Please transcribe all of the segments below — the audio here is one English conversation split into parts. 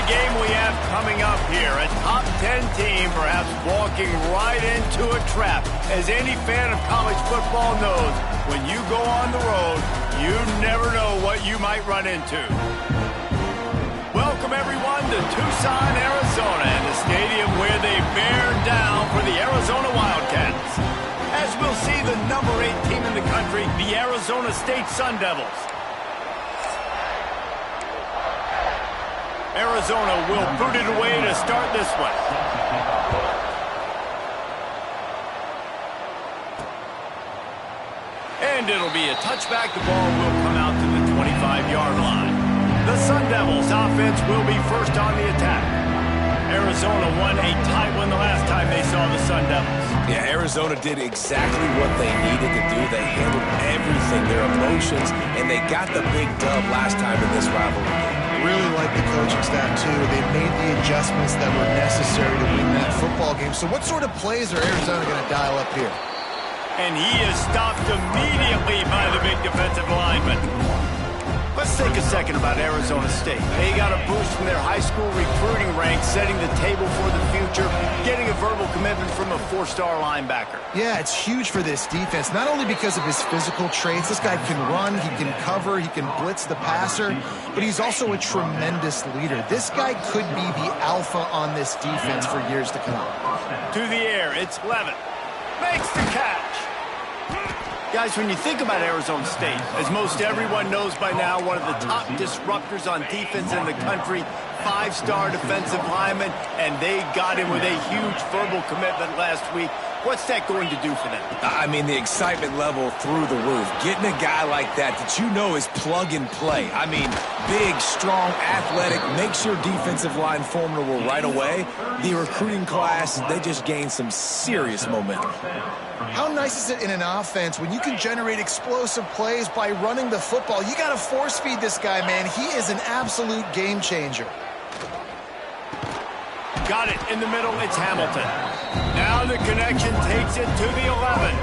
game we have coming up here. A top 10 team perhaps walking right into a trap. As any fan of college football knows, when you go on the road, you never know what you might run into. Welcome, everyone, to Tucson, Arizona, and the stadium where they bear down for the Arizona Wildcats. As we'll see, the number 8 team in the country, the Arizona State Sun Devils. Arizona will boot it away to start this one. And it'll be a touchback. The ball will come out to the 25-yard line. The Sun Devils offense will be first on the attack. Arizona won a tight one the last time they saw the Sun Devils. Yeah, Arizona did exactly what they needed to do. They handled everything, their emotions, and they got the big dub last time in this rivalry game. Really like the coaching staff, too. They made the adjustments that were necessary to win that football game. So what sort of plays are Arizona going to dial up here? And he is stopped immediately by the big defensive lineman. Let's take a second about Arizona State. They got a boost from their high school recruiting ranks, setting the table for the future, getting a verbal commitment from a 4-star linebacker. Yeah, it's huge for this defense, not only because of his physical traits. This guy can run, he can cover, he can blitz the passer, but he's also a tremendous leader. This guy could be the alpha on this defense for years to come. To the air, it's Levin. Makes the catch. Guys, when you think about Arizona State, as most everyone knows by now, one of the top disruptors on defense in the country, 5-star defensive lineman, and they got him with a huge verbal commitment last week. What's that going to do for them? I mean, the excitement level through the roof. Getting a guy like that you know is plug and play. I mean, big, strong, athletic, makes your defensive line formidable right away. The recruiting class, they just gained some serious momentum. How nice is it in an offense when you can generate explosive plays by running the football? You got to force feed this guy, man. He is an absolute game changer. Got it in the middle. It's Hamilton. Now the connection takes it to the 11.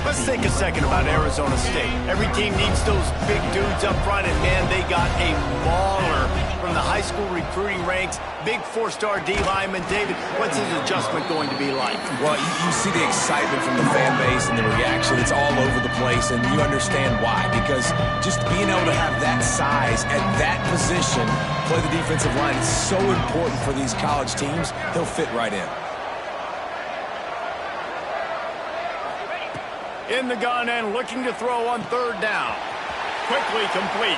Let's take a second about Arizona State. Every team needs those big dudes up front, and man, they got a mauler from the high school recruiting ranks. Big 4-star D lineman. David, what's his adjustment going to be like? Well, you see the excitement from the fan base and the reaction. It's all over the place, and you understand why. Because just being able to have that size at that position, play the defensive line, is so important for these college teams. He'll fit right in. In the gun and looking to throw on 3rd down. Quickly complete.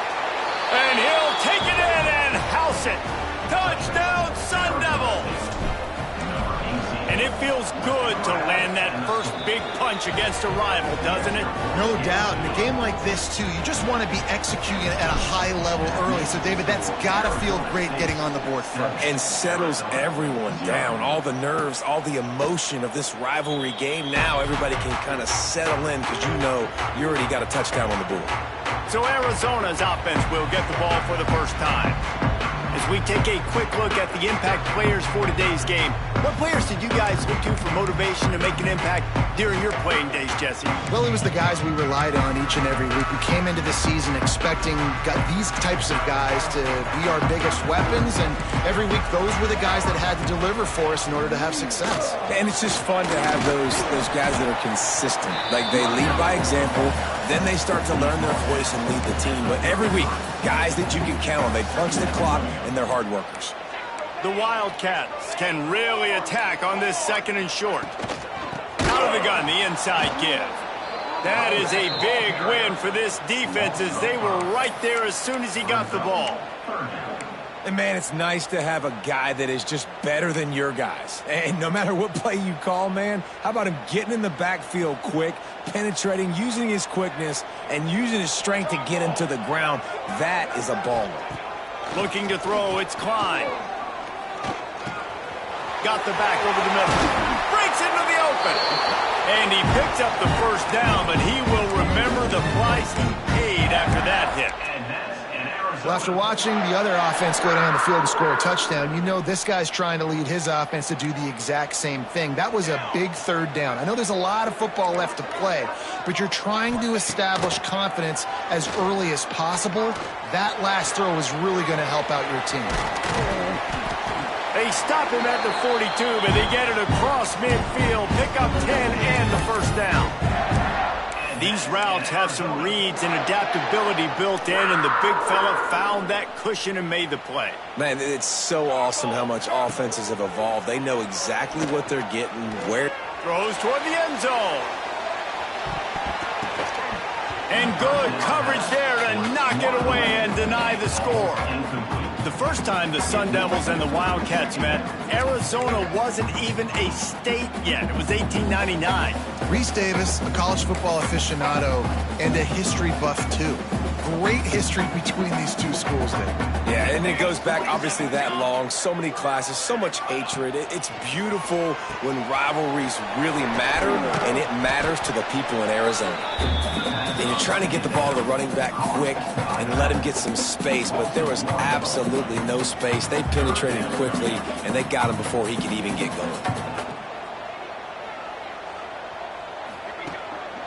And he'll take it in and house it. Touchdown, Sun Devils! And it feels good to land that first big punch against a rival, doesn't it? No doubt. In a game like this, too, you just want to be executing it at a high level early. So, David, that's got to feel great getting on the board first. And settles everyone down. All the nerves, all the emotion of this rivalry game. Now everybody can kind of settle in because you know you already got a touchdown on the board. So Arizona's offense will get the ball for the first time. As we take a quick look at the impact players for today's game, what players did you guys look to for motivation to make an impact during your playing days, Jesse? Well, it was the guys we relied on each and every week. We came into the season expecting these types of guys to be our biggest weapons, and every week those were the guys that had to deliver for us in order to have success. And it's just fun to have those guys that are consistent. Like, they lead by example, then they start to learn their voice and lead the team. But every week, guys that you can count on, they punch the clock, and they're hard workers. The Wildcats can really attack on this 2nd and short. Out of the gun, the inside give. That is a big win for this defense as they were right there as soon as he got the ball. And, man, it's nice to have a guy that is just better than your guys. And no matter what play you call, man, how about him getting in the backfield quick, penetrating, using his quickness, and using his strength to get him to the ground? That is a baller. Looking to throw, it's Klein. Got the back over the middle. Breaks into the open. And he picks up the first down, but he will remember the price he paid after that hit. Well, after watching the other offense go down the field and score a touchdown, you know this guy's trying to lead his offense to do the exact same thing. That was a big third down. I know there's a lot of football left to play, but you're trying to establish confidence as early as possible. That last throw is really going to help out your team. They stop him at the 42, but they get it across midfield, pick up 10 and the first down. These routes have some reads and adaptability built in, and the big fella found that cushion and made the play. Man, it's so awesome how much offenses have evolved. They know exactly what they're getting, where. Throws toward the end zone. And good coverage there to knock it away and deny the score. The first time the Sun Devils and the Wildcats met, Arizona wasn't even a state yet. It was 1899. Reese Davis, a college football aficionado, and a history buff, too. Great history between these two schools there. Yeah, and it goes back obviously that long. So many classes, so much hatred. It's beautiful when rivalries really matter, and it matters to the people in Arizona. And you're trying to get the ball to the running back quick and let him get some space, but there was absolutely no space. They penetrated quickly, and they got him before he could even get going.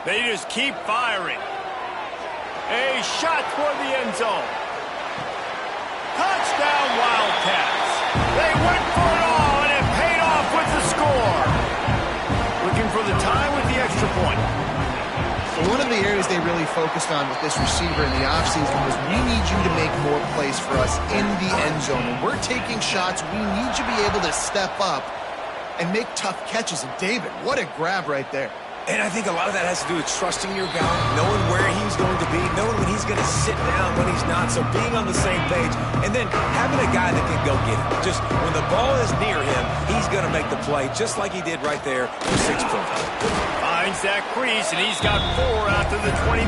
They just keep firing. A shot toward the end zone. Touchdown, Wildcats. They went for it all, and it paid off with the score. Looking for the tie with the extra point. So one of the areas they really focused on with this receiver in the offseason was we need you to make more plays for us in the end zone. When we're taking shots, we need you to be able to step up and make tough catches. And David, what a grab right there. And I think a lot of that has to do with trusting your guy, knowing where he's going to be, knowing when he's going to sit down, when he's not, so being on the same page, and then having a guy that can go get it. Just when the ball is near him, he's going to make the play, just like he did right there for 6 points. Finds that crease, and he's got 4 after the 29.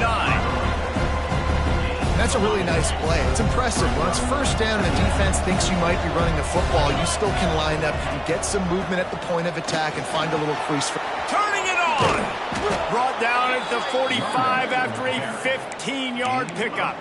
That's a really nice play. It's impressive. When it's first down and the defense thinks you might be running the football, you still can line up. You can get some movement at the point of attack and find a little crease. Turning it on. Brought down at the 45 after a 15-yard pickup.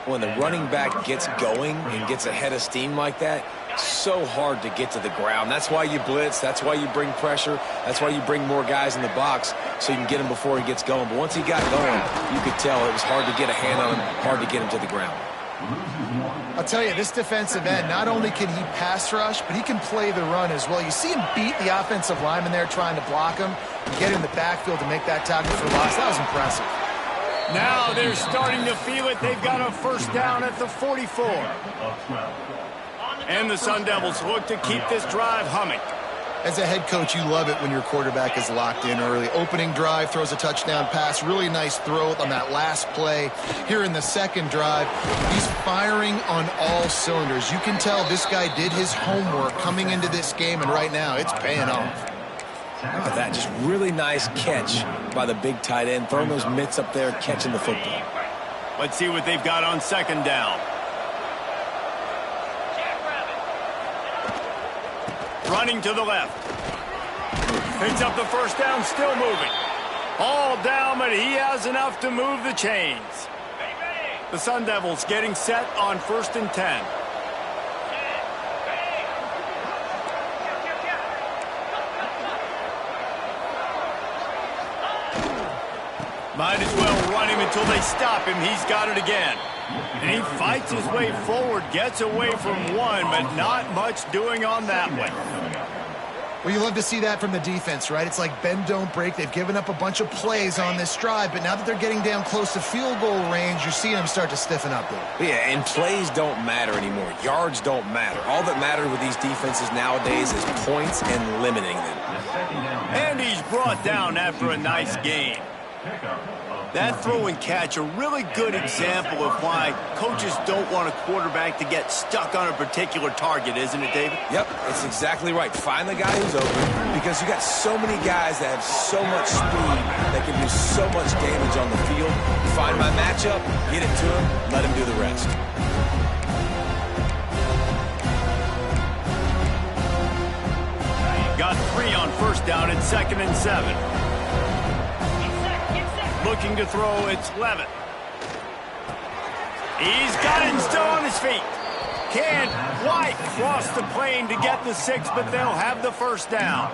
When the running back gets going and gets ahead of steam like that, so hard to get to the ground. That's why you blitz. That's why you bring pressure. That's why you bring more guys in the box so you can get him before he gets going. But once he got going, you could tell it was hard to get a hand on him, hard to get him to the ground. I'll tell you, this defensive end, not only can he pass rush, but he can play the run as well. You see him beat the offensive lineman there trying to block him and get in the backfield to make that tackle for loss. That was impressive. Now they're starting to feel it. They've got a first down at the 44. And the Sun Devils look to keep this drive humming. As a head coach, you love it when your quarterback is locked in early. Opening drive, throws a touchdown pass. Really nice throw on that last play. Here in the second drive, he's firing on all cylinders. You can tell this guy did his homework coming into this game, and right now it's paying off. Look at that, just really nice catch by the big tight end, throwing those mitts up there, catching the football. Let's see what they've got on second down. Running to the left. Picks up the first down, still moving. All down, but he has enough to move the chains. The Sun Devils getting set on 1st and 10. Might as well run him until they stop him. He's got it again. And he fights his way forward, gets away from one, but not much doing on that one. Well, you love to see that from the defense, right? It's like bend, don't break. They've given up a bunch of plays on this drive, but now that they're getting down close to field goal range, you're seeing them start to stiffen up there. Yeah, and plays don't matter anymore. Yards don't matter. All that matters with these defenses nowadays is points and limiting them. And he's brought down after a nice gain. That throw and catch, a really good example of why coaches don't want a quarterback to get stuck on a particular target, isn't it, David? Yep, it's exactly right. Find the guy who's open, because you got so many guys that have so much speed that can do so much damage on the field. Find my matchup, get it to him, let him do the rest. Got 3 on first down and 2nd and 7. Looking to throw, it's Levitt. He's got it and still on his feet. Can't quite cross the plane to get the 6, but they'll have the first down.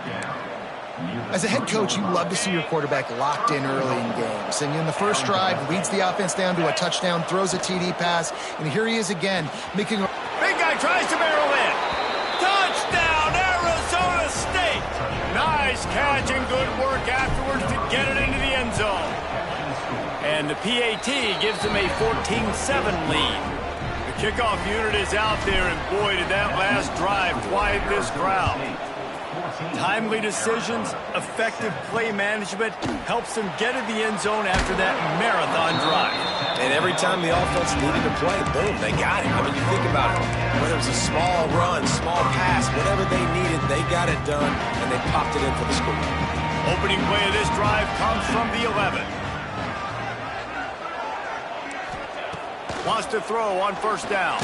As a head coach, you love to see your quarterback locked in early in games. And in the first drive, leads the offense down to a touchdown, throws a TD pass, and here he is again, making a... Big guy tries to barrel in. Touchdown, Arizona State! Nice catch and good work afterwards to get it into the end zone. And the PAT gives them a 14-7 lead. The kickoff unit is out there, and boy, did that last drive quiet this crowd. Timely decisions, effective play management helps them get to the end zone after that marathon drive. And every time the offense needed to play, boom, they got it. I mean, you think about it. Whether it was a small run, small pass, whatever they needed, they got it done, and they popped it in for the score. Opening play of this drive comes from the 11. Wants to throw on first down.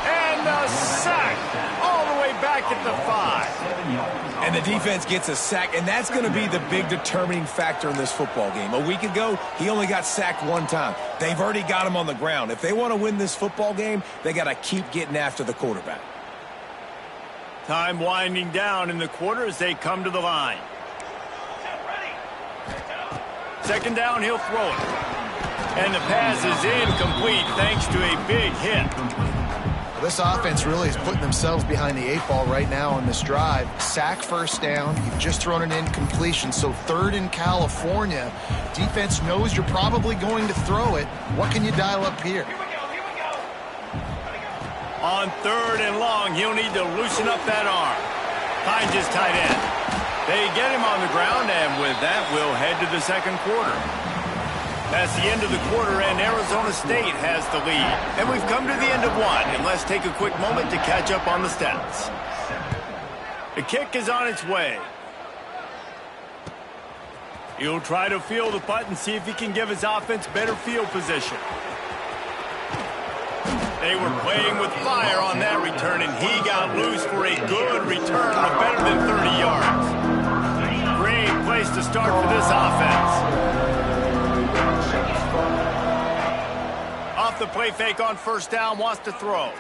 And a sack all the way back at the 5. And the defense gets a sack, and that's going to be the big determining factor in this football game. A week ago, he only got sacked one time. They've already got him on the ground. If they want to win this football game, they got to keep getting after the quarterback. Time winding down in the quarter as they come to the line. Second down, he'll throw it. And the pass is incomplete thanks to a big hit. This offense really is putting themselves behind the 8 ball right now on this drive. Sack first down. You've just thrown an incompletion, so third in California. Defense knows you're probably going to throw it. What can you dial up here? On third and long, he'll need to loosen up that arm. Finds his tight end. They get him on the ground, and with that, we'll head to the second quarter. That's the end of the quarter, and Arizona State has the lead. And we've come to the end of one, and let's take a quick moment to catch up on the stats. The kick is on its way. He'll try to field the punt and see if he can give his offense better field position. They were playing with fire on that return, and he got loose for a good return of better than 30 yards. Great place to start for this offense. Off the play fake on first down, wants to throw.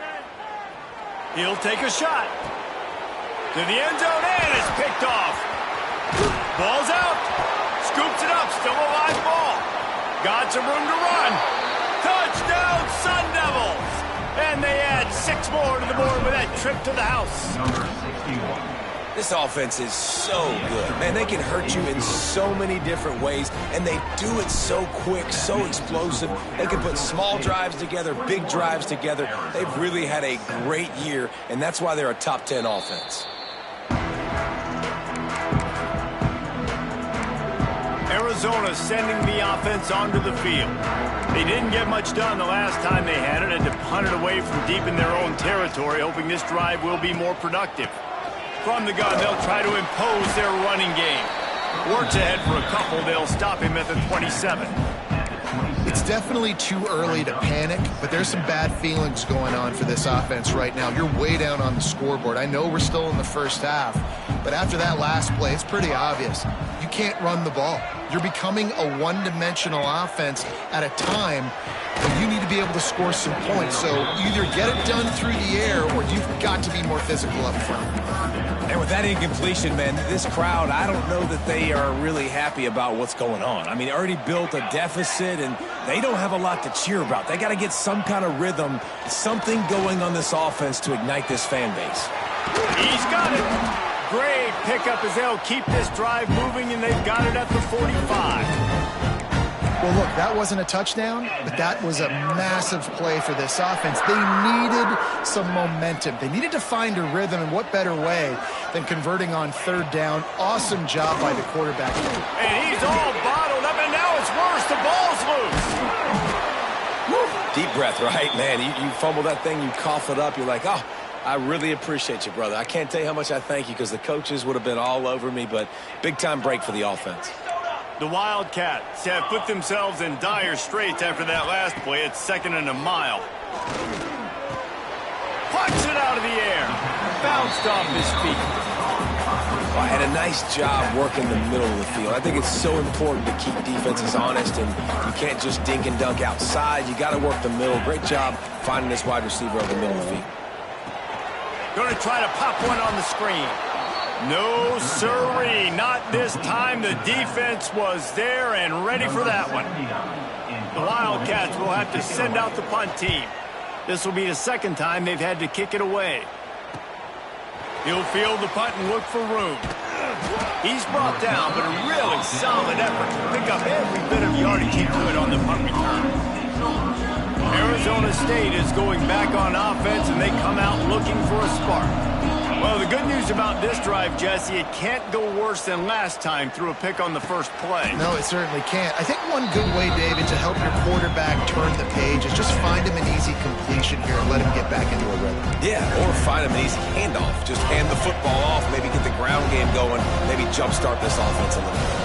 He'll take a shot. To the end zone, and it's picked off. Ball's out. Scoops it up, still a live ball. Got some room to run. Touchdown, Sun Devils! And they add 6 more to the board with that trip to the house. This offense is so good. Man, they can hurt you in so many different ways, and they do it so quick, so explosive. They can put small drives together, big drives together. They've really had a great year, and that's why they're a top 10 offense. Arizona sending the offense onto the field. They didn't get much done the last time they had it, and to punt it away from deep in their own territory, hoping this drive will be more productive. From the gun, they'll try to impose their running game. Works ahead for a couple. They'll stop him at the 27. It's definitely too early to panic, but there's some bad feelings going on for this offense right now. You're way down on the scoreboard. I know we're still in the first half, but after that last play, it's pretty obvious. You can't run the ball. You're becoming a one-dimensional offense at a time when you need to be able to score some points. So either get it done through the air or you've got to be more physical up front. And with that incompletion, man, this crowd, I don't know that they are really happy about what's going on. I mean, already built a deficit, and they don't have a lot to cheer about. They got to get some kind of rhythm, something going on this offense to ignite this fan base. He's got it. Great pickup as they'll keep this drive moving, and they've got it at the 45. Well, look, that wasn't a touchdown, but that was a massive play for this offense. They needed some momentum. They needed to find a rhythm, and what better way than converting on third down. Awesome job by the quarterback. And he's all bottled up, and now it's worse. The ball's loose. Woo. Deep breath, right? Man, you fumble that thing, you cough it up, you're like, oh, I really appreciate you, brother. I can't tell you how much I thank you because the coaches would have been all over me, but big-time break for the offense. The Wildcats have put themselves in dire straits after that last play. It's 2nd and a mile. Punch it out of the air. Bounced off his feet. And a nice job working the middle of the field. I think it's so important to keep defenses honest, and you can't just dink and dunk outside. You got to work the middle. Great job finding this wide receiver over the middle of the field. Going to try to pop one on the screen. No, sirree, not this time. The defense was there and ready for that one. The Wildcats will have to send out the punt team. This will be the second time they've had to kick it away. He'll field the punt and look for room. He's brought down, but a really solid effort to pick up every bit of yardage he could on the punt return. Arizona State is going back on offense, and they come out looking for a spark. Well, the good news about this drive, Jesse, it can't go worse than last time through a pick on the first play. No, it certainly can't. I think one good way, David, to help your quarterback turn the page is just find him an easy completion here and let him get back into a rhythm. Yeah, or find him an easy handoff. Just hand the football off, maybe get the ground game going, maybe jumpstart this offense a little bit.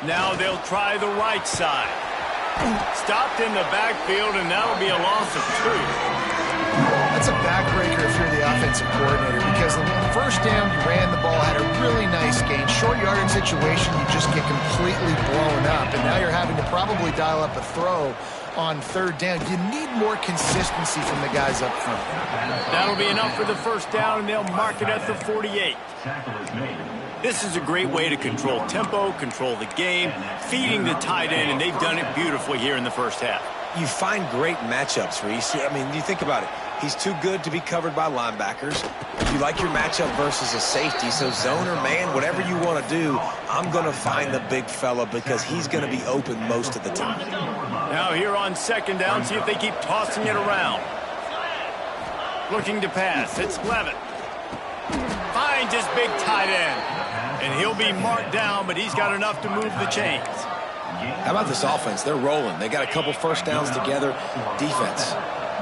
Now they'll try the right side. Stopped in the backfield, and that'll be a loss of 2. That's a backbreaker if you're the offensive coordinator, because the first down you ran the ball, had a really nice gain. Short yardage situation, you just get completely blown up, and now you're having to probably dial up a throw on third down. You need more consistency from the guys up front. That'll be enough for the first down, and they'll mark it at the 48. This is a great way to control tempo, control the game, feeding the tight end, and they've done it beautifully here in the first half. You find great matchups, Reese. I mean, you think about it. He's too good to be covered by linebackers. You like your matchup versus a safety, so zone or man, whatever you want to do, I'm going to find the big fella because he's going to be open most of the time. Now here on second down, see if they keep tossing it around. Looking to pass. It's Levitt. Finds his big tight end. And he'll be marked down, but he's got enough to move the chains. How about this offense? They're rolling. They got a couple first downs together. Defense.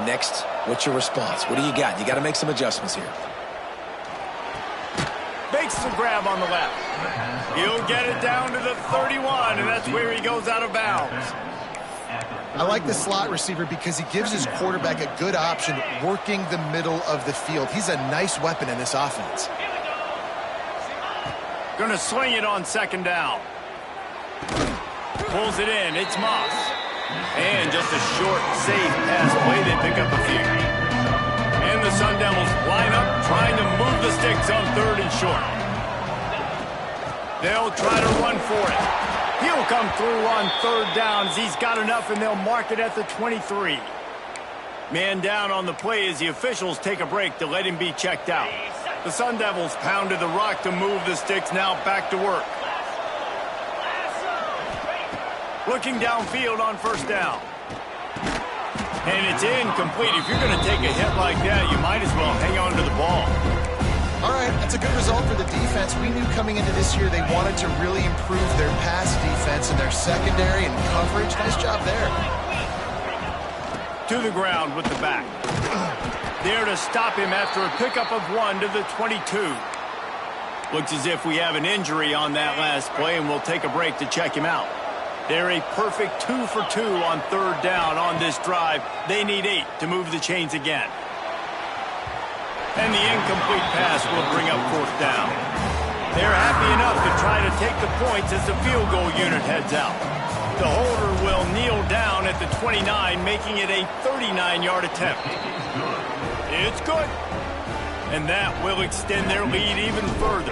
Next, what's your response? What do you got? You got to make some adjustments here. Makes the grab on the left. He'll get it down to the 31, and that's where he goes out of bounds. I like the slot receiver because he gives his quarterback a good option working the middle of the field. He's a nice weapon in this offense. Going to sling it on second down. Pulls it in. It's Moss. And just a short, safe pass play. They pick up a few. And the Sun Devils line up, trying to move the sticks on third and short. They'll try to run for it. He'll come through on third down as he's got enough, and they'll mark it at the 23. Man down on the play as the officials take a break to let him be checked out. The Sun Devils pounded the rock to move the sticks, now back to work. Looking downfield on first down. And it's incomplete. If you're going to take a hit like that, you might as well hang on to the ball. All right, that's a good result for the defense. We knew coming into this year they wanted to really improve their pass defense and their secondary and coverage. Nice job there. To the ground with the back. There to stop him after a pickup of 1 to the 22. Looks as if we have an injury on that last play, and we'll take a break to check him out. They're a perfect 2 for 2 on third down on this drive. They need 8 to move the chains again. And the incomplete pass will bring up fourth down. They're happy enough to try to take the points as the field goal unit heads out. The holder will kneel down at the 29, making it a 39-yard attempt. It's good. And that will extend their lead even further.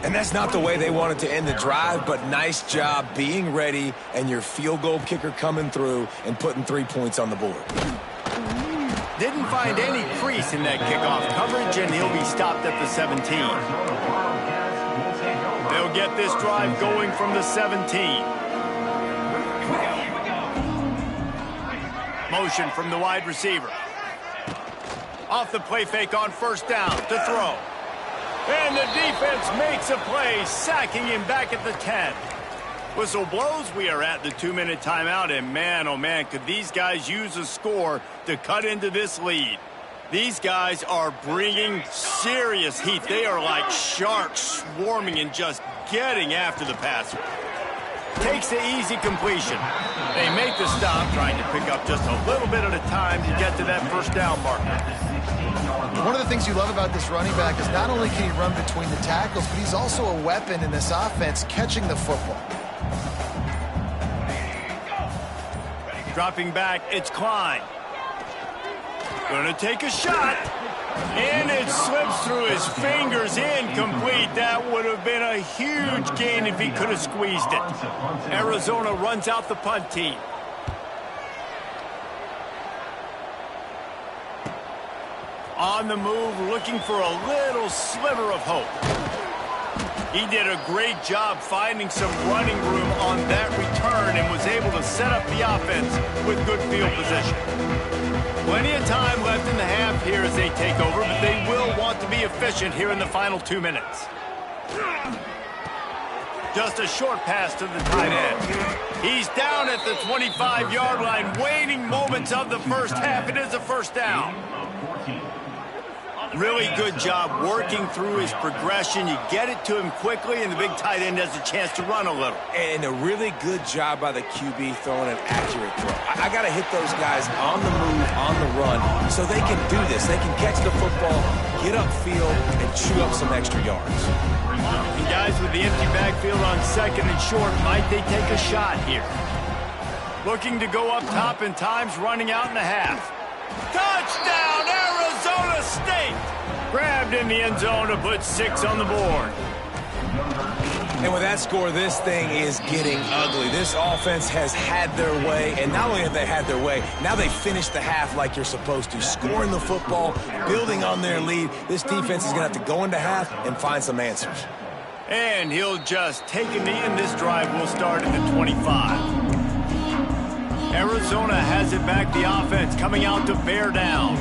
And that's not the way they wanted to end the drive, but nice job being ready and your field goal kicker coming through and putting 3 points on the board. Didn't find any crease in that kickoff coverage, and he'll be stopped at the 17. They'll get this drive going from the 17. Motion from the wide receiver. Off the play fake on first down to throw. And the defense makes a play, sacking him back at the 10. Whistle blows. We are at the 2-minute timeout, and man, oh man, could these guys use a score to cut into this lead. These guys are bringing serious heat. They are like sharks swarming and just getting after the passer. Takes the easy completion. They make the stop, trying to pick up just a little bit at a time to get to that first down marker. One of the things you love about this running back is not only can he run between the tackles, but he's also a weapon in this offense catching the football. Dropping back, it's Klein. Gonna take a shot. And it slips through his fingers, incomplete. That would have been a huge gain if he could have squeezed it. Arizona runs out the punt team. On the move, looking for a little sliver of hope. He did a great job finding some running room on that return and was able to set up the offense with good field position. Plenty of time left in the half here as they take over, but they will want to be efficient here in the final 2 minutes. Just a short pass to the tight end. He's down at the 25-yard line, waiting moments of the first half. It is a first down. Really good job working through his progression. You get it to him quickly, and the big tight end has a chance to run a little. And a really good job by the QB throwing an accurate throw. I got to hit those guys on the move, on the run, so they can do this. They can catch the football, get upfield, and chew up some extra yards. And guys with the empty backfield on second and short, might they take a shot here? Looking to go up top, and time's running out in the half. Touchdown, Arizona State! Grabbed in the end zone to put 6 on the board. And with that score, this thing is getting ugly. This offense has had their way, and not only have they had their way, now they finished the half like you're supposed to, scoring the football, building on their lead. This defense is going to have to go into half and find some answers. And he'll just take a knee, and this drive will start at the 25. Arizona has it back, the offense coming out to bear down.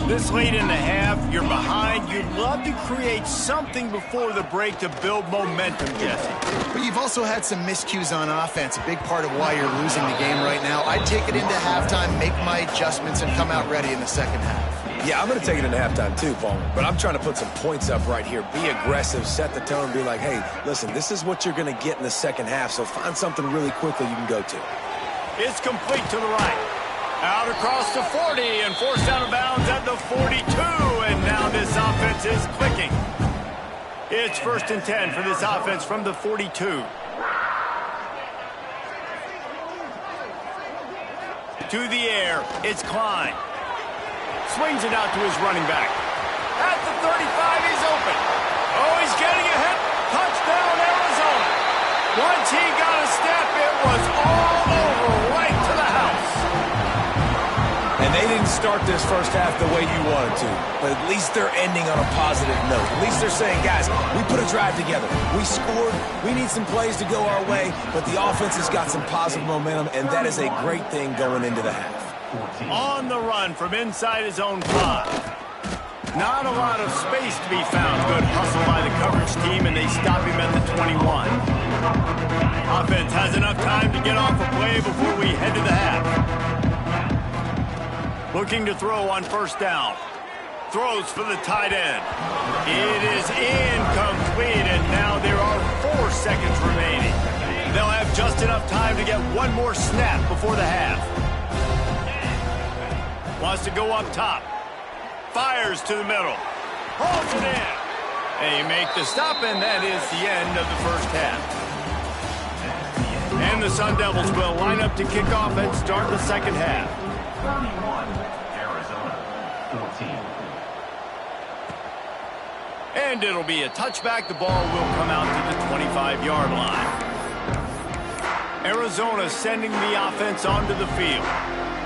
This late in the half, you're behind. You'd love to create something before the break to build momentum, Jesse. But you've also had some miscues on offense, a big part of why you're losing the game right now. I'd take it into halftime, make my adjustments, and come out ready in the second half. Yeah, I'm going to take it into halftime too, Palmer. But I'm trying to put some points up right here. Be aggressive, set the tone, be like, hey, listen, this is what you're going to get in the second half, so find something really quickly you can go to. It's complete to the right. Out across the 40 and forced out of bounds at the 42. And now this offense is clicking. It's 1st and 10 for this offense from the 42. To the air, it's Klein. Swings it out to his running back. At the 35, he's open. Oh, he's getting a hit. Touchdown, Arizona. Once he got a step, it was all over, right to the house. And they didn't start this first half the way you wanted to, but at least they're ending on a positive note. At least they're saying, guys, we put a drive together. We scored. We need some plays to go our way, but the offense has got some positive momentum, and that is a great thing going into the half. On the run from inside his own 5. Not a lot of space to be found. Good hustle by the coverage team, and they stop him at the 21. Offense has enough time to get off a play before we head to the half. Looking to throw on first down. Throws for the tight end. It is incomplete, and now there are 4 seconds remaining. They'll have just enough time to get one more snap before the half. Wants to go up top. Fires to the middle. Holds it in. They make the stop, and that is the end of the first half. And the Sun Devils will line up to kick off and start the second half. 31, Arizona, 14. And it'll be a touchback. The ball will come out to the 25-yard line. Arizona sending the offense onto the field.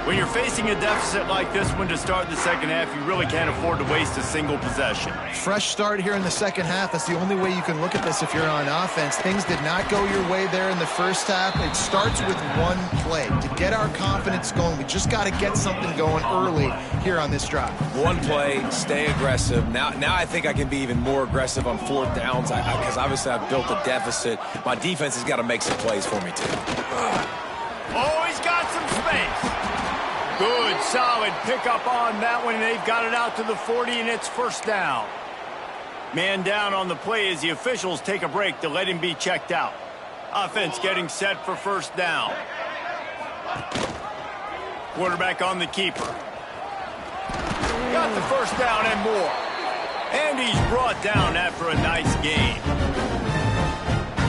When you're facing a deficit like this one to start the second half, you really can't afford to waste a single possession. Fresh start here in the second half. That's the only way you can look at this if you're on offense. Things did not go your way there in the first half. It starts with one play. To get our confidence going, we just got to get something going early here on this drive. One play, stay aggressive. Now I think I can be even more aggressive on 4th downs because obviously I've built a deficit. My defense has got to make some plays for me too. Oh, he's got some space. Good, solid pickup on that one. They've got it out to the 40, and it's first down. Man down on the play as the officials take a break to let him be checked out. Offense getting set for first down. Quarterback on the keeper. Got the first down and more. And he's brought down after a nice gain.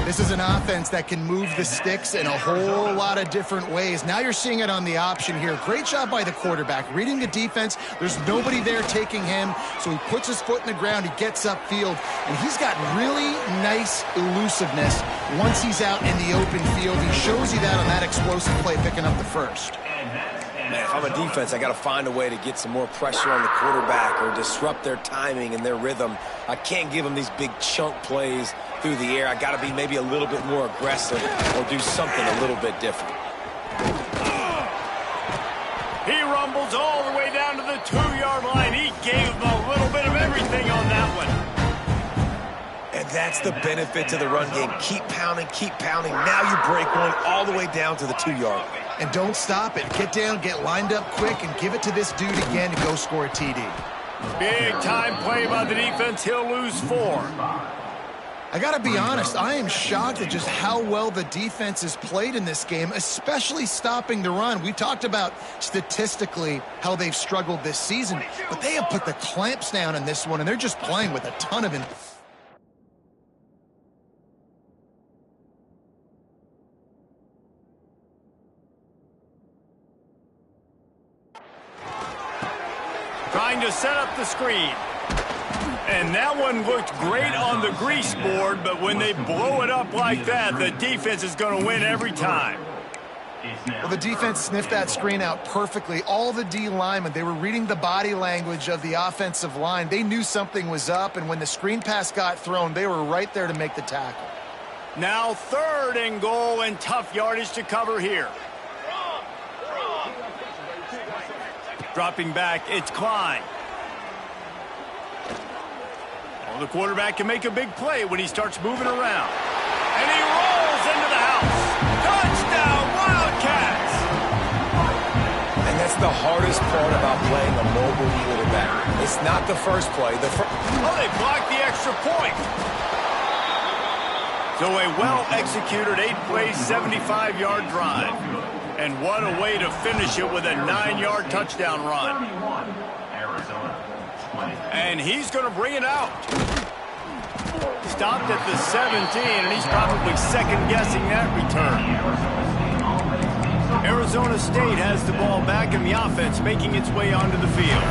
This is an offense that can move the sticks in a whole lot of different ways. Now you're seeing it on the option here. Great job by the quarterback. Reading the defense, there's nobody there taking him, so he puts his foot in the ground, he gets upfield, and he's got really nice elusiveness once he's out in the open field. He shows you that on that explosive play, picking up the first. Man, if I'm a defense, I got to find a way to get some more pressure on the quarterback or disrupt their timing and their rhythm. I can't give them these big chunk plays through the air. I got to be maybe a little bit more aggressive or do something a little bit different. He rumbles all the way down to the 2-yard line. He gave him a little bit of everything on that one. And that's the benefit to the run game. Keep pounding, keep pounding. Now you break one all the way down to the 2-yard line. And don't stop it. Get down, get lined up quick, and give it to this dude again to go score a TD. Big time play by the defense. He'll lose 4. I got to be honest, I am shocked at just how well the defense has played in this game, especially stopping the run. We talked about statistically how they've struggled this season, but they have put the clamps down in this one, and they're just playing with a ton of Trying to set up the screen. And that one looked great on the grease board, but when they blow it up like that, the defense is going to win every time. Well, the defense sniffed that screen out perfectly. All the D linemen, they were reading the body language of the offensive line. They knew something was up, and when the screen pass got thrown, they were right there to make the tackle. Now 3rd and goal, and tough yardage to cover here. Dropping back, it's Klein. Well, the quarterback can make a big play when he starts moving around. And he rolls into the house. Touchdown, Wildcats! And that's the hardest part about playing a mobile quarterback. It's not the first play. Oh, they blocked the extra point. So a well-executed 8-play, 75-yard drive. And what a way to finish it with a 9-yard touchdown run. And he's going to bring it out. Stopped at the 17, and he's probably second-guessing that return. Arizona State has the ball back in the offense, making its way onto the field.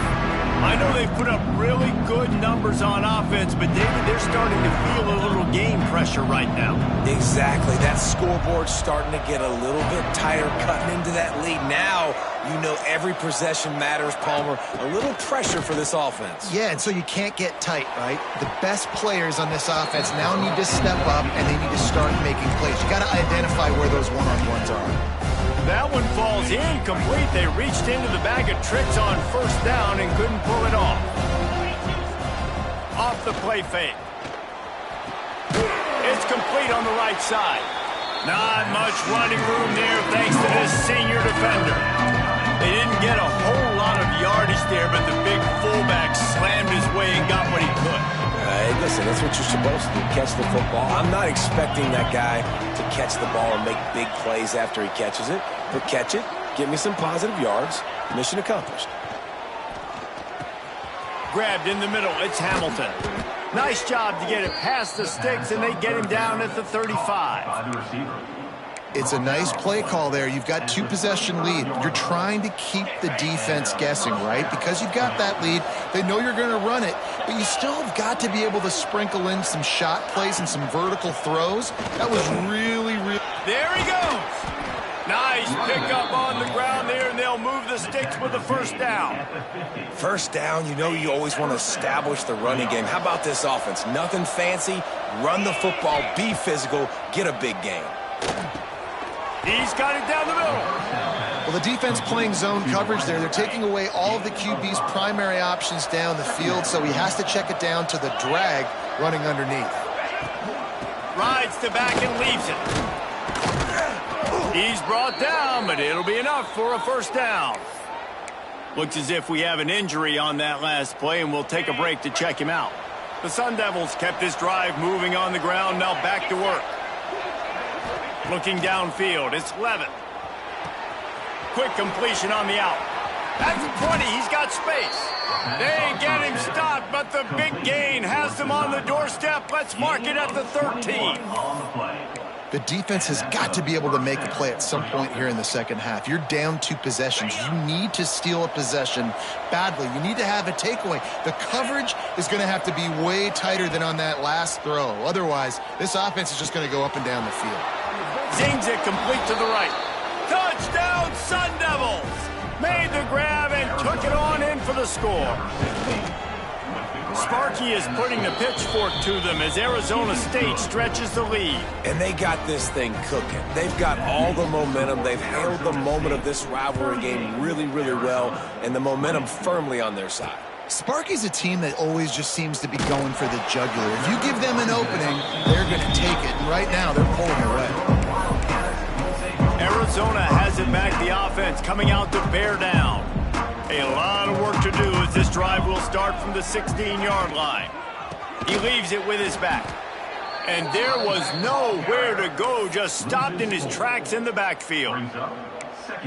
I know they've put up really good numbers on offense, but David, they're starting to feel a little game pressure right now. Exactly. That scoreboard's starting to get a little bit tighter, cutting into that lead. Now, you know every possession matters, Palmer. A little pressure for this offense. Yeah, and so you can't get tight, right? The best players on this offense now need to step up, and they need to start making plays. You got to identify where those one-on-ones are. That one falls incomplete. They reached into the bag of tricks on first down and couldn't pull it off. Off the play fake. It's complete on the right side. Not much running room there thanks to this senior defender. They didn't get a whole lot of yardage there, but the big fullback slammed his way and got what he could. Hey, listen, that's what you're supposed to do, catch the football. I'm not expecting that guy to catch the ball and make big plays after he catches it, but catch it, give me some positive yards, mission accomplished. Grabbed in the middle, it's Hamilton. Nice job to get it past the sticks, and they get him down at the 35. It's a nice play call there. You've got 2-possession lead. You're trying to keep the defense guessing, right? Because you've got that lead, they know you're going to run it, but you still have got to be able to sprinkle in some shot plays and some vertical throws. That was really... There he goes! Nice pickup on the ground there, and they'll move the sticks with the first down. First down, you know you always want to establish the running game. How about this offense? Nothing fancy, run the football, be physical, get a big gain. He's got it down the middle. Well, the defense playing zone coverage there. They're taking away all of the QB's primary options down the field, so he has to check it down to the drag running underneath. Rides to back and leaves it. He's brought down, but it'll be enough for a first down. Looks as if we have an injury on that last play, and we'll take a break to check him out. The Sun Devils kept this drive moving on the ground, now back to work. Looking downfield, it's Levitt. Quick completion on the out. That's the 20, he's got space. They get him stopped, but the big gain has them on the doorstep. Let's mark it at the 13. The defense has got to be able to make a play at some point here in the second half. You're down 2 possessions. You need to steal a possession badly. You need to have a takeaway. The coverage is going to have to be way tighter than on that last throw. Otherwise, this offense is just going to go up and down the field. Zings it complete to the right. Touchdown, Sun Devils! Made the grab and took it on in for the score. Sparky is putting the pitchfork to them as Arizona State stretches the lead. And they got this thing cooking. They've got all the momentum. They've handled the moment of this rivalry game really, really well, and the momentum firmly on their side. Sparky's a team that always just seems to be going for the jugular. If you give them an opening, they're going to take it, and right now they're pulling away. Arizona has it back, the offense coming out to bear down. A lot of work to do as this drive will start from the 16-yard line. He leaves it with his back. And there was nowhere to go, just stopped in his tracks in the backfield.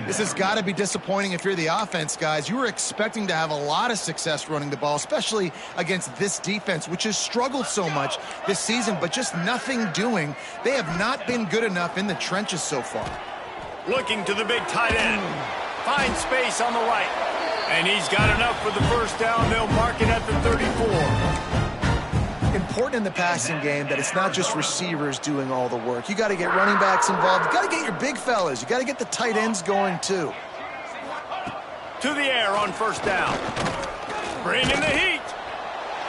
This has got to be disappointing if you're the offense, guys. You were expecting to have a lot of success running the ball, especially against this defense, which has struggled so much this season, but just nothing doing. They have not been good enough in the trenches so far. Looking to the big tight end. Finds space on the right. And he's got enough for the first down. They'll mark it at the 34. Important in the passing game that it's not just receivers doing all the work. You got to get running backs involved. You got to get your big fellas. You got to get the tight ends going too. To the air on first down. Bring in the heat.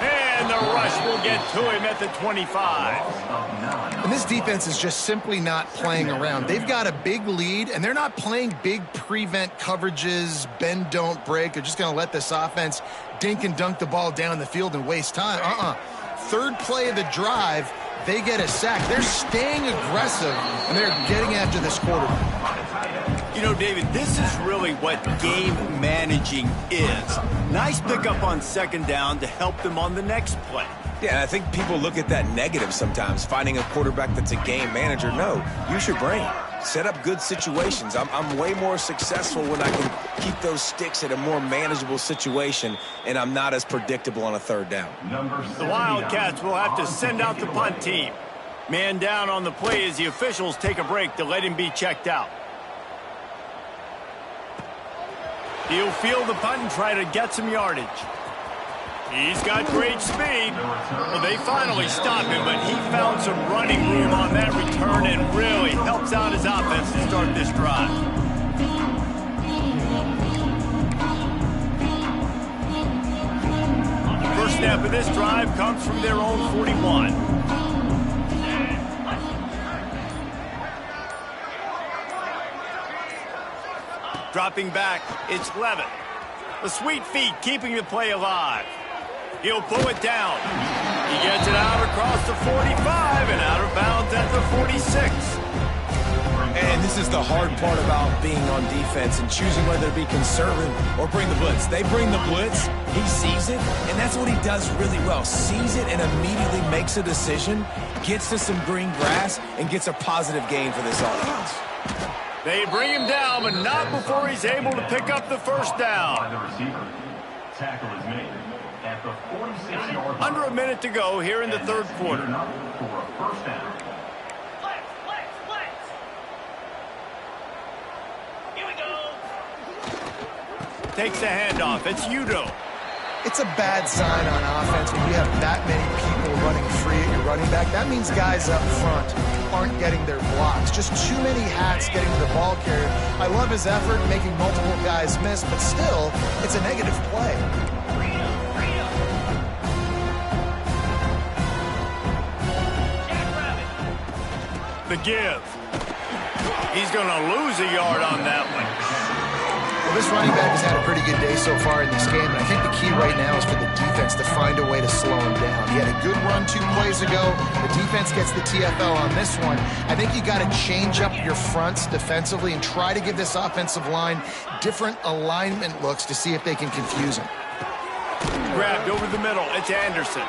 And the rush will get to him at the 25. And this defense is just simply not playing around. They've got a big lead, and they're not playing big prevent coverages, bend, don't break. They're just going to let this offense dink and dunk the ball down the field and waste time. Third play of the drive, they get a sack. They're staying aggressive, and they're getting after this quarterback. You know, David, this is really what game managing is. Nice pickup on second down to help them on the next play. Yeah, and I think people look at that negative sometimes, finding a quarterback that's a game manager. No, use your brain. Set up good situations. I'm way more successful when I can keep those sticks at a more manageable situation, and I'm not as predictable on a third down. The Wildcats will have to send out the punt team. Man down on the play as the officials take a break to let him be checked out. He'll field the punt and try to get some yardage. He's got great speed. Well, they finally stop him, but he found some running room on that return and really helps out his offense to start this drive. First snap of this drive comes from their own 41. Dropping back, it's Levitt. The sweet feet keeping the play alive. He'll pull it down. He gets it out across the 45 and out of bounds at the 46. And this is the hard part about being on defense and choosing whether to be conservative or bring the blitz. They bring the blitz, he sees it, and that's what he does really well. Sees it and immediately makes a decision, gets to some green grass, and gets a positive gain for this offense. They bring him down, but not before he's able to pick up the first down. Tackle is made at the 46-yard line. Under a minute to go here in the third quarter. For a first down. Here we go. Takes the handoff. It's Udo. It's a bad sign on offense when you have that many people running free at your running back. That means guys up front aren't getting their blocks. Just too many hats getting to the ball carrier. I love his effort making multiple guys miss, but still, it's a negative play. The give. He's going to lose a yard on that one. Well, this running back has had a pretty good day so far in this game, and I think the key right now is for the defense to find a way to slow him down. He had a good run 2 plays ago. The defense gets the TFL on this one. I think you got to change up your fronts defensively and try to give this offensive line different alignment looks to see if they can confuse him. Grabbed over the middle. It's Anderson.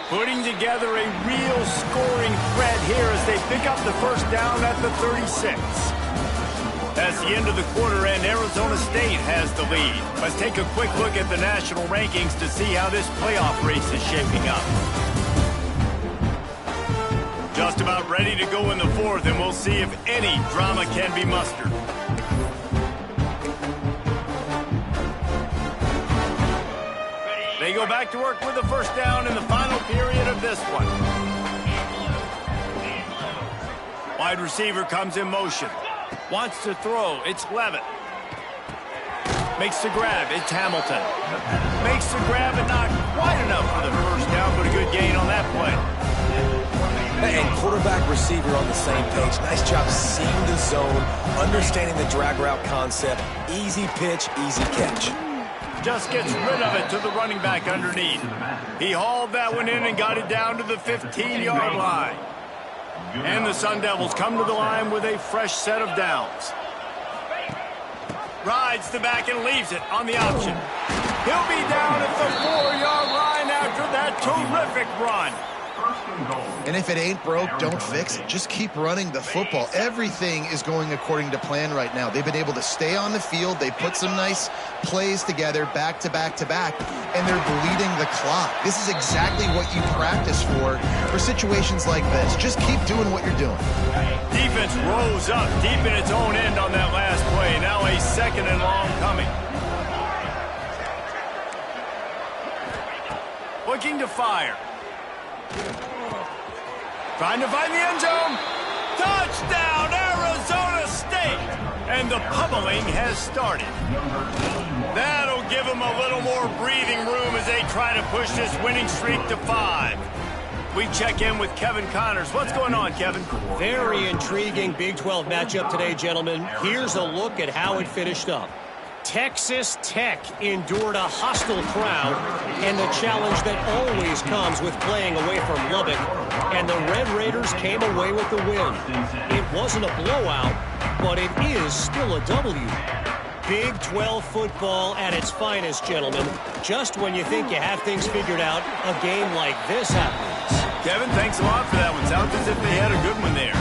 Putting together a real scoring threat here as they pick up the first down at the 36. That's the end of the quarter, and Arizona State has the lead. Let's take a quick look at the national rankings to see how this playoff race is shaping up. Just about ready to go in the fourth, and we'll see if any drama can be mustered. They go back to work with the first down in the final period of this one. Wide receiver comes in motion. Wants to throw. It's Levitt. Makes the grab. It's Hamilton. Makes the grab and not quite enough for the first down, but a good gain on that play. And quarterback receiver on the same page. Nice job seeing the zone, understanding the drag route concept. Easy pitch, easy catch. Just gets rid of it to the running back underneath. He hauled that one in and got it down to the 15-yard line. And the Sun Devils come to the line with a fresh set of downs. Rides the back and leaves it on the option. He'll be down at the 4-yard line after that terrific run. And if it ain't broke, don't fix it. Just keep running the football. Everything is going according to plan right now. They've been able to stay on the field. They put some nice plays together back to back to back, and they're bleeding the clock. This is exactly what you practice for situations like this. Just keep doing what you're doing. Defense rose up deep in its own end on that last play. Now a second and long coming. Looking to fire. Trying to find the end zone. Touchdown, Arizona State! And the pummeling has started. That'll give them a little more breathing room as they try to push this winning streak to 5. We check in with Kevin Connors. What's going on, Kevin? Very intriguing Big 12 matchup today, gentlemen. Here's a look at how it finished up. Texas Tech endured a hostile crowd and the challenge that always comes with playing away from Lubbock, and the Red Raiders came away with the win. It wasn't a blowout, but it is still a W. Big 12 football at its finest, gentlemen. Just when you think you have things figured out, a game like this happens. Kevin, thanks a lot for that one. Sounds as if they had a good one there.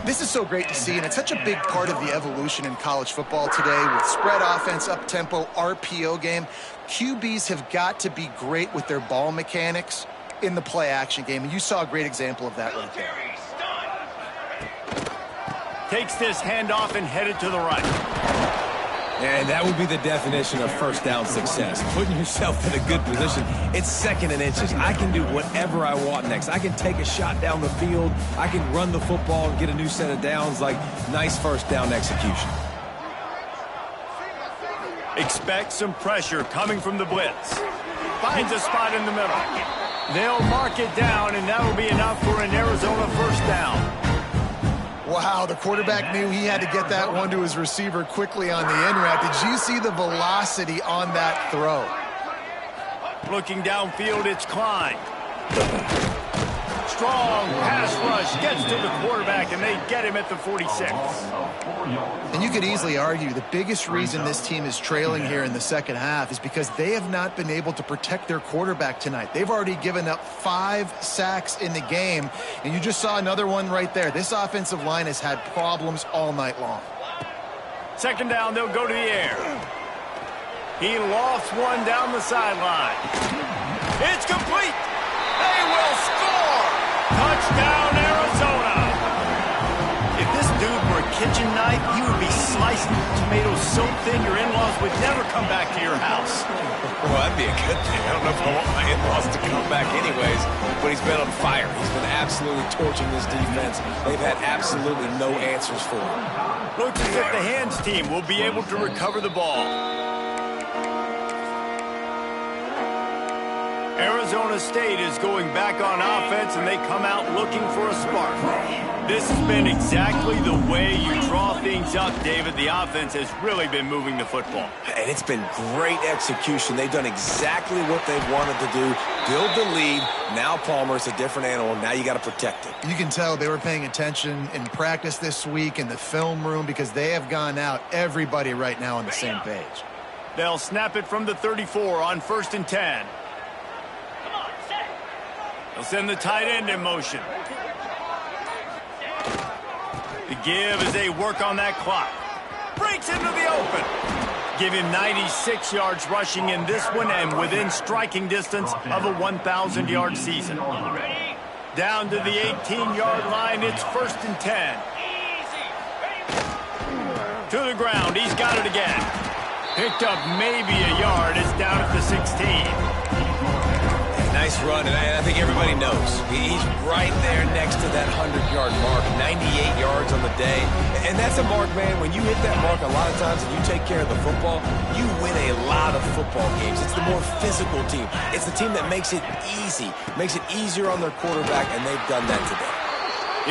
This is so great to see, and it's such a big part of the evolution in college football today with spread offense, up-tempo, RPO game. QBs have got to be great with their ball mechanics in the play-action game, and you saw a great example of that right there. Takes this handoff and headed to the right. And that would be the definition of first down success. Putting yourself in a good position. It's second and inches. I can do whatever I want next. I can take a shot down the field. I can run the football and get a new set of downs. Like, nice first down execution. Expect some pressure coming from the blitz. Finds a spot in the middle. They'll mark it down, and that'll be enough for an Arizona first down. Wow, the quarterback knew he had to get that one to his receiver quickly on the in route. Did you see the velocity on that throw? Looking downfield, it's Klein. Strong pass rush gets to the quarterback, and they get him at the 46. And you could easily argue the biggest reason this team is trailing here in the second half is because they have not been able to protect their quarterback tonight. They've already given up 5 sacks in the game, and you just saw another one right there. This offensive line has had problems all night long. Second down, they'll go to the air. He lofts one down the sideline. It's complete. They will score. Touchdown, Arizona. If this dude were a kitchen knife, he would be slicing tomatoes so thin your in-laws would never come back to your house. Well, that'd be a good thing. I don't know if I want my in-laws to come back anyways, but he's been on fire. He's been absolutely torching this defense. They've had absolutely no answers for him. Looks as if the hands team will be able to recover the ball. Arizona State is going back on offense, and they come out looking for a spark. This has been exactly the way you draw things up, David. The offense has really been moving the football. And it's been great execution. They've done exactly what they've wanted to do. Build the lead. Now Palmer's a different animal. Now you got to protect it. You can tell they were paying attention in practice this week in the film room because they have gone out, everybody right now on the same page. They'll snap it from the 34 on 1st and 10. They'll send the tight end in motion. The give as they work on that clock. Breaks into the open. Give him 96 yards rushing in this one and within striking distance of a 1,000-yard season. Down to the 18-yard line, it's 1st and 10. To the ground, he's got it again. Picked up maybe a yard, it's down at the 16. Nice run, and I think everybody knows. He's right there next to that 100-yard mark, 98 yards on the day. And that's a mark, man, when you hit that mark a lot of times and you take care of the football, you win a lot of football games. It's the more physical team. It's the team that makes it easy, makes it easier on their quarterback, and they've done that today.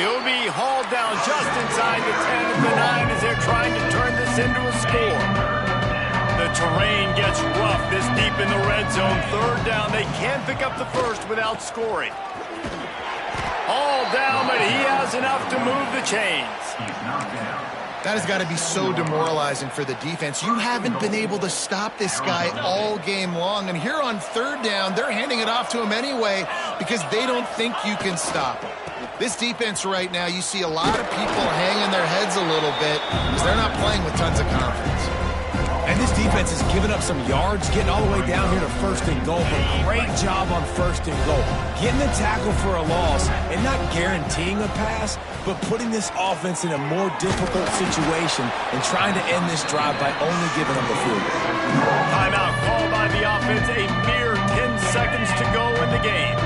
He'll be hauled down just inside the 10 of the 9 as they're trying to turn this into a score. The terrain gets rough this deep in the red zone. 3rd down, they can't pick up the first without scoring. All down, but he has enough to move the chains. That has got to be so demoralizing for the defense. You haven't been able to stop this guy all game long. And here on 3rd down, they're handing it off to him anyway because they don't think you can stop him. This defense right now, you see a lot of people hanging their heads a little bit because they're not playing with tons of confidence. And this defense has given up some yards, getting all the way down here to 1st and goal, but great job on 1st and goal. Getting the tackle for a loss and not guaranteeing a pass, but putting this offense in a more difficult situation and trying to end this drive by only giving them the field goal. Timeout called by the offense, a mere 10 seconds to go in the game.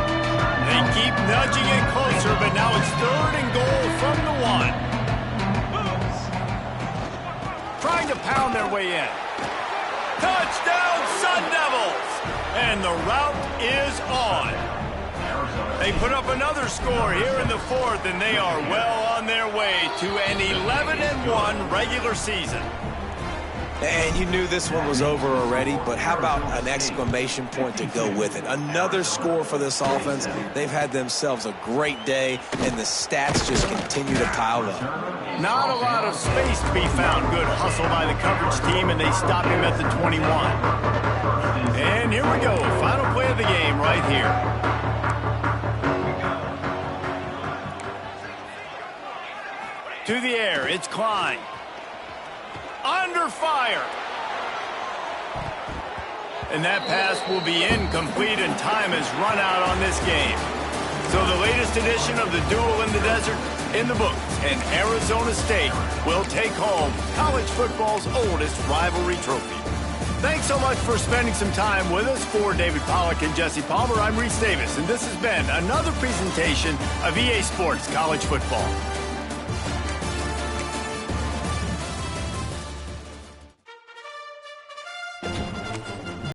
They keep nudging it closer, but now it's 3rd and goal from the 1. Trying to pound their way in. Touchdown, Sun Devils! And the route is on. They put up another score here in the 4th, and they are well on their way to an 11-1 regular season. And you knew this one was over already, but how about an exclamation point to go with it? Another score for this offense. They've had themselves a great day, and the stats just continue to pile up. Not a lot of space to be found. Good hustle by the coverage team, and they stop him at the 21. And here we go. Final play of the game right here. To the air, it's Klein. Under fire. And that pass will be incomplete, and time has run out on this game. So the latest edition of the Duel in the Desert in the books, and Arizona State will take home college football's oldest rivalry trophy. Thanks so much for spending some time with us. For David Pollack and Jesse Palmer, I'm Reese Davis, and this has been another presentation of EA Sports College Football.